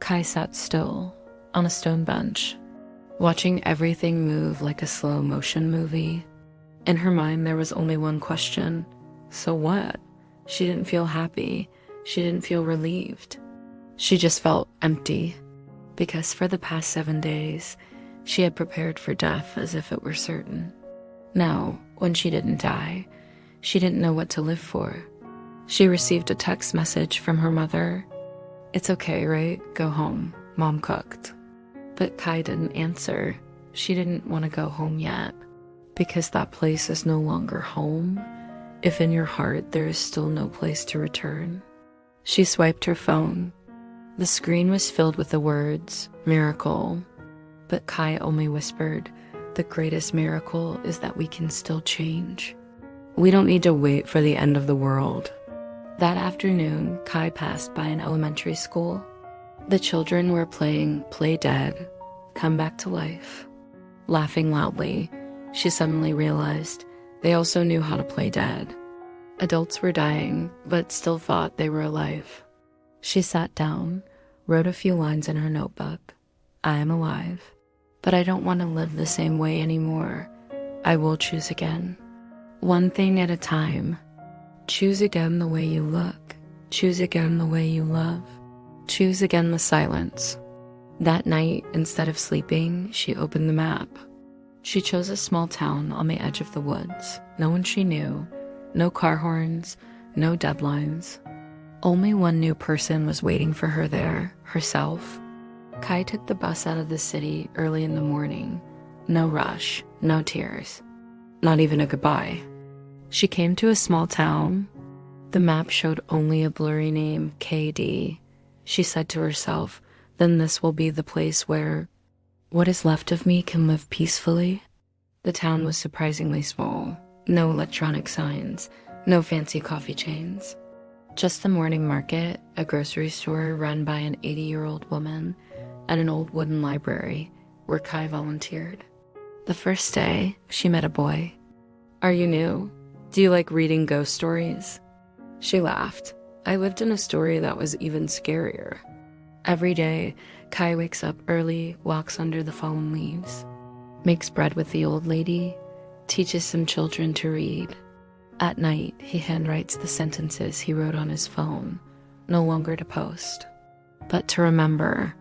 Kai sat still, on a stone bench, watching everything move like a slow-motion movie. In her mind, there was only one question. So what? She didn't feel happy. She didn't feel relieved. She just felt empty, because for the past 7 days, she had prepared for death as if it were certain. Now, when she didn't die, she didn't know what to live for. She received a text message from her mother. "It's okay, right? Go home. Mom cooked." But Kai didn't answer. She didn't want to go home yet, because that place is no longer home, if in your heart there is still no place to return. She swiped her phone. The screen was filled with the words, "miracle," but Kai only whispered, "The greatest miracle is that we can still change. We don't need to wait for the end of the world." That afternoon, Kai passed by an elementary school. The children were playing Play Dead, Come Back to Life. Laughing loudly, she suddenly realized they also knew how to play dead. Adults were dying, but still thought they were alive. She sat down, wrote a few lines in her notebook. "I am alive, but I don't want to live the same way anymore. I will choose again. One thing at a time. Choose again the way you look. Choose again the way you love. Choose again the silence." That night, instead of sleeping, she opened the map. She chose a small town on the edge of the woods. No one she knew, no car horns, no deadlines. Only one new person was waiting for her there, herself. Kai took the bus out of the city early in the morning. No rush, no tears, not even a goodbye. She came to a small town. The map showed only a blurry name, KD. She said to herself, then this will be the place where what is left of me can live peacefully. The town was surprisingly small. No electronic signs, no fancy coffee chains. Just the morning market, a grocery store run by an 80-year-old woman, and an old wooden library where Kai volunteered. The first day, she met a boy. "Are you new? Do you like reading ghost stories?" She laughed. "I lived in a story that was even scarier." Every day, Kai wakes up early, walks under the fallen leaves, makes bread with the old lady, teaches some children to read. At night, he handwrites the sentences he wrote on his phone, no longer to post, but to remember.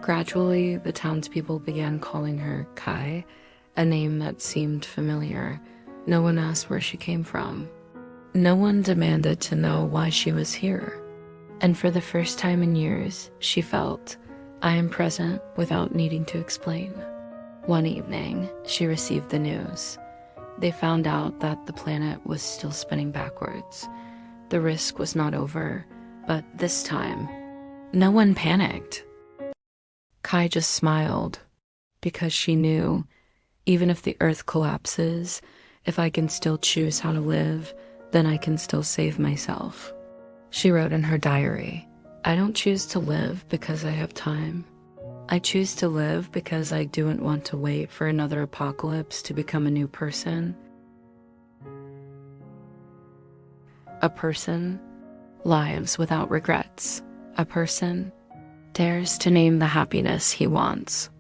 Gradually, the townspeople began calling her Kai, a name that seemed familiar. No one asked where she came from. No one demanded to know why she was here. And for the first time in years, she felt, I am present without needing to explain. One evening, she received the news. They found out that the planet was still spinning backwards. The risk was not over, but this time, no one panicked. Kai just smiled, because she knew, even if the earth collapses, if I can still choose how to live, then I can still save myself. She wrote in her diary, I don't choose to live because I have time. I choose to live because I don't want to wait for another apocalypse to become a new person. A person lives without regrets. A person dares to name the happiness he wants.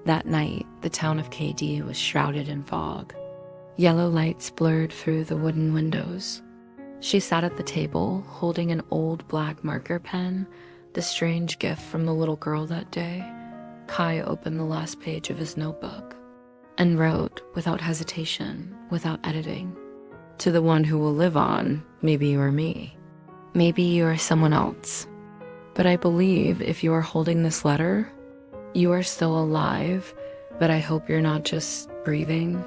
That night, the town of KD was shrouded in fog. Yellow lights blurred through the wooden windows. She sat at the table, holding an old black marker pen, the strange gift from the little girl that day. Kai opened the last page of his notebook and wrote, without hesitation, without editing, to the one who will live on, maybe you are me. Maybe you are someone else. But I believe if you are holding this letter, you are still alive, but I hope you're not just breathing.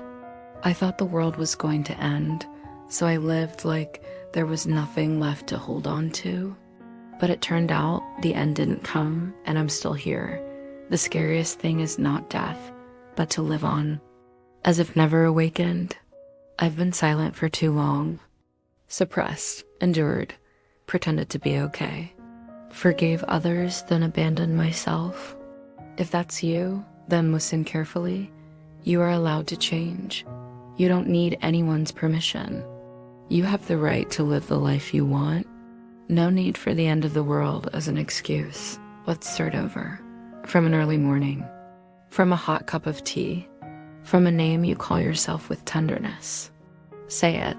I thought the world was going to end, so I lived like there was nothing left to hold on to. But it turned out the end didn't come, and I'm still here. The scariest thing is not death, but to live on, as if never awakened. I've been silent for too long, suppressed, endured, pretended to be okay. Forgave others, then abandoned myself. If that's you, then listen carefully. You are allowed to change. You don't need anyone's permission. You have the right to live the life you want. No need for the end of the world as an excuse. Let's start over. From an early morning. From a hot cup of tea. From a name you call yourself with tenderness. Say it.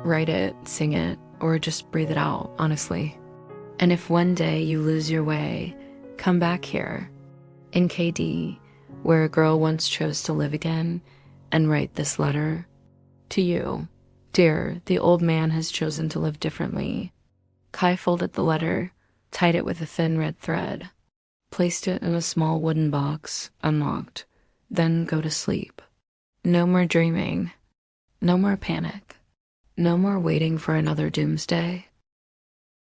Write it, sing it, or just breathe it out, honestly. And if one day you lose your way, come back here, in KD, where a girl once chose to live again, and write this letter. To you, dear, the old man has chosen to live differently. Kai folded the letter, tied it with a thin red thread, placed it in a small wooden box, unlocked, then go to sleep. No more dreaming. No more panic. No more waiting for another doomsday.